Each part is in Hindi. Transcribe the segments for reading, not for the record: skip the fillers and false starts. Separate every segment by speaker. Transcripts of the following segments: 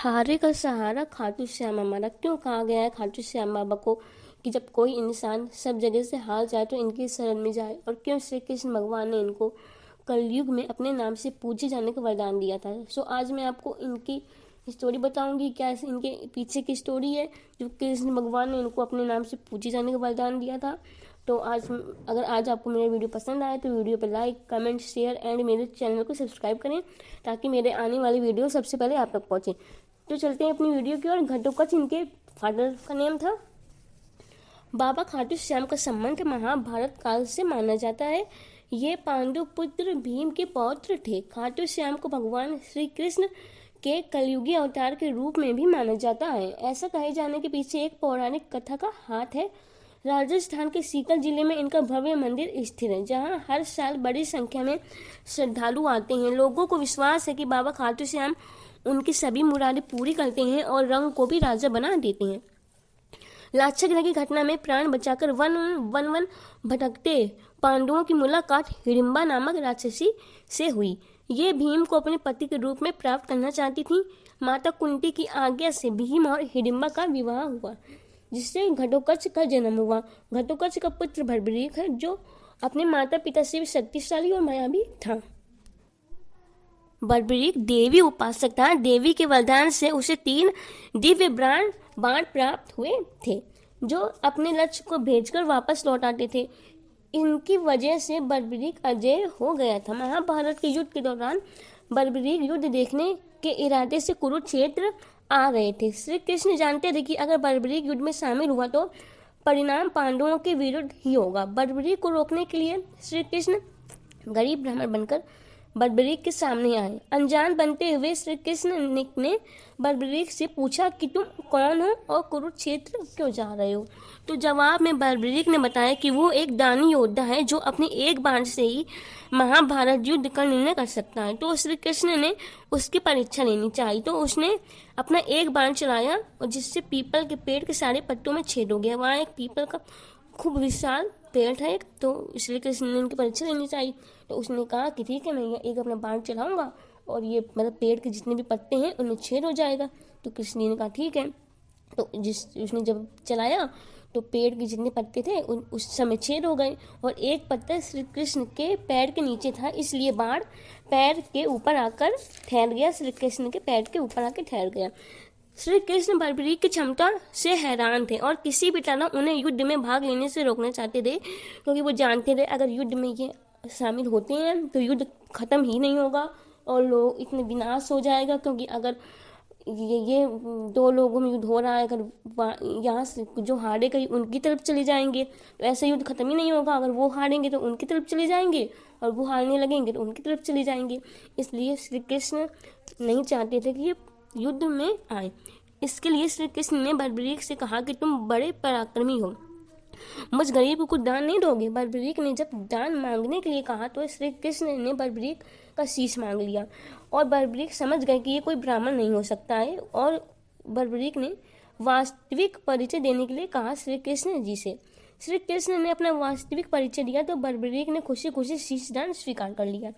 Speaker 1: हारे का सहारा खाटू श्याम हमारा। क्यों कहा गया है खाटू श्याम बाबा को कि जब कोई इंसान सब जगह से हार जाए तो इनकी शरण में जाए, और क्यों श्री कृष्ण भगवान ने इनको कलयुग में अपने नाम से पूजे जाने का वरदान दिया था। सो आज मैं आपको इनकी स्टोरी बताऊंगी, क्या इनके पीछे की स्टोरी है जो कृष्ण भगवान ने इनको अपने नाम से पूजे जाने का वरदान दिया था। तो अगर आज आपको मेरा वीडियो पसंद आए तो वीडियो पर लाइक, कमेंट, शेयर एंड मेरे चैनल को सब्सक्राइब करें ताकि मेरे आने वाली वीडियो सबसे पहले आप तक पहुँचे। तो चलते हैं अपनी वीडियो की ओर। घटोत्कच इनके फादर का नेम था। बाबा खाटू श्याम का संबंध महाभारत काल से माना जाता है। ये पांडु पुत्र भीम के पौत्र थे। खाटू श्याम को भगवान श्री कृष्ण के कलयुगी अवतार के रूप में भी माना जाता है। ऐसा कहे जाने के पीछे एक पौराणिक कथा का हाथ है। राजस्थान के सीकर जिले में इनका भव्य मंदिर स्थित है, जहां हर साल बड़ी संख्या में श्रद्धालु आते हैं। लोगों को विश्वास है कि बाबा खाटू श्याम उनकी सभी मुरादें पूरी करते हैं और रंग को भी राजा बना देते हैं। लाक्षागृह की घटना में प्राण बचाकर वन भटकते पांडवों की मुलाकात हिडिंबा नामक राक्षसी से हुई। ये भीम को अपने पति के रूप में प्राप्त करना चाहती थी। माता कुंती की आज्ञा से भीम और हिडिंबा का विवाह हुआ, जिससे घटोत्कच का जन्म हुआ। घटोत्कच का पुत्र भरभरीक है, जो अपने माता पिता से भी शक्तिशाली और मायावी था। भरभरीक देवी उपासक था। देवी के वरदान से उसे 3 दिव्य बाण प्राप्त हुए थे, जो अपने लक्ष्य को भेजकर वापस लौट आते थे। इनकी वजह से भरभरीक अजय हो गया था। महाभारत के युद्ध के दौरान भरभरीक युद्ध देखने के इरादे से कुरुक्षेत्र आ रहे थे। श्री कृष्ण जानते थे कि अगर भरभरीक युद्ध में शामिल हुआ तो परिणाम पांडवों के विरुद्ध ही होगा। भरभरीक को रोकने के लिए श्री कृष्ण गरीब ब्राह्मण बनकर भरभरीक के सामने आए। अनजान बनते हुए श्री कृष्ण ने भरभरीक से पूछा कि तुम कौन हो और कुरुक्षेत्र क्यों जा रहे हो। तो जवाब में भरभरीक ने बताया कि वो एक दानी योद्धा है जो अपने एक बाण से ही महाभारत युद्ध का निर्णय कर सकता है। तो श्री कृष्ण ने उसकी परीक्षा लेनी चाहिए। तो उसने अपना एक बाण चलाया और जिससे पीपल के पेड़ के सारे पत्तों में छेद हो गया। वहाँ एक पीपल का खूब विशाल पेड़ था एक, तो श्री कृष्ण ने उनकी परीक्षा लेनी चाहिए। तो उसने कहा कि ठीक है, मैं एक अपना बाण चलाऊंगा और ये मतलब पेड़ के जितने भी पत्ते हैं उनमें छेद हो जाएगा। तो कृष्ण ने कहा ठीक है। तो उसने जब चलाया तो पेड़ के जितने पत्ते थे उस समय छेद हो गए और एक पत्ता श्री कृष्ण के पैर के नीचे था, इसलिए बाण पैर के ऊपर आकर ठहर गया। श्री कृष्ण के पैर के ऊपर आकर ठहर गया। श्री कृष्ण भरभरीक की क्षमता से हैरान थे और किसी भी तरह उन्हें युद्ध में भाग लेने से रोकना चाहते थे, क्योंकि वो जानते थे अगर युद्ध में ये शामिल होते हैं तो युद्ध खत्म ही नहीं होगा और लोग इतने विनाश हो जाएगा। क्योंकि अगर ये 2 लोगों में युद्ध हो रहा है, अगर यहाँ से जो हारेगा उनकी तरफ चले जाएंगे तो ऐसा युद्ध खत्म ही नहीं होगा। अगर वो हारेंगे तो उनकी तरफ चले जाएंगे और वो हारने लगेंगे तो उनकी तरफ चले जाएंगे। इसलिए श्री कृष्ण नहीं चाहते थे कि ये युद्ध में आए। इसके लिए श्री कृष्ण ने भरभरीक से कहा कि तुम बड़े पराक्रमी हो, मुझ गरीब को कुछ दान नहीं दोगे। भरभरीक ने जब दान मांगने के लिए कहा तो श्री कृष्ण ने भरभरीक का शीश मांग लिया और भरभरीक समझ गए कि ये कोई ब्राह्मण नहीं हो सकता है और भरभरीक ने वास्तविक परिचय देने के लिए कहा श्री कृष्ण जी से। श्री कृष्ण ने अपना वास्तविक परिचय दिया तो भरभरीक ने खुशी खुशी शीश दान स्वीकार कर लिया।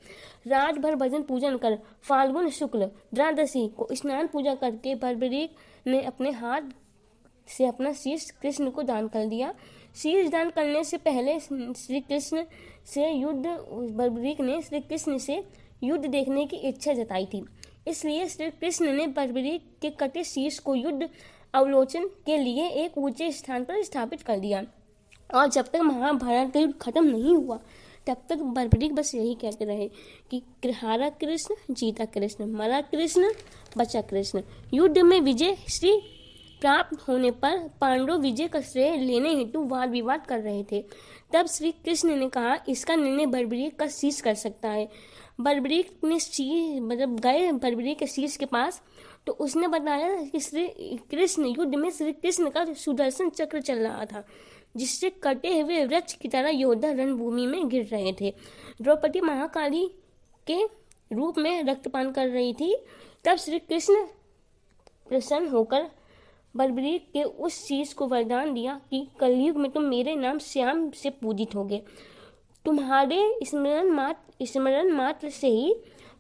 Speaker 1: रात भर भजन पूजन कर फाल्गुन शुक्ल द्वादशी को स्नान पूजा करके भरभरीक ने अपने हाथ से अपना शीश कृष्ण को दान कर दिया। शीश दान करने से पहले श्री कृष्ण से भरभरीक ने श्री कृष्ण से युद्ध देखने की इच्छा जताई थी, इसलिए श्री कृष्ण ने भरभरीक के कटे शीश को युद्ध अवलोकन के लिए एक ऊंचे स्थान पर स्थापित कर दिया। और जब तक महाभारत का युद्ध खत्म नहीं हुआ तब तक भरभरीक बस यही कहते रहे कि हारा कृष्ण जीता कृष्ण, मरा कृष्ण बचा कृष्ण। युद्ध में विजय श्री प्राप्त होने पर पांडव विजय का श्रेय लेने हेतु वाद विवाद कर रहे थे। तब श्री कृष्ण ने कहा इसका निर्णय भरभरीक का शीश कर सकता है। भरभरीक ने गए भरभरीक के शीश के पास तो उसने बताया कि श्री कृष्ण युद्ध में श्री कृष्ण का सुदर्शन चक्र चल रहा था, जिससे कटे हुए वृक्ष की तरह योद्धा रणभूमि में गिर रहे थे। द्रौपदी महाकाली के रूप में रक्तपान कर रही थी। तब श्री कृष्ण प्रसन्न होकर भरभरीक के उस शीश को वरदान दिया कि कलयुग में तुम मेरे नाम श्याम से पूजित होगे। तुम्हारे स्मरण मात्र से ही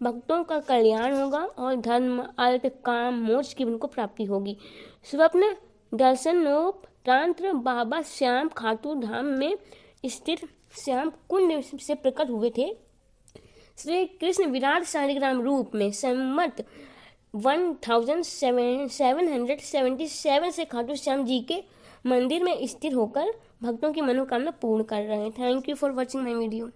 Speaker 1: भक्तों का कल्याण होगा और धर्म अर्थ काम मोक्ष की उनको प्राप्ति होगी। स्वप्न दर्शनोपरांत बाबा श्याम खाटू धाम में स्थित श्याम कुंड से प्रकट हुए थे। श्री कृष्ण विराट शालिग्राम रूप में संमत 1777 से खाटू श्याम जी के मंदिर में स्थिर होकर भक्तों की मनोकामना पूर्ण कर रहे हैं। Thank you for watching my video.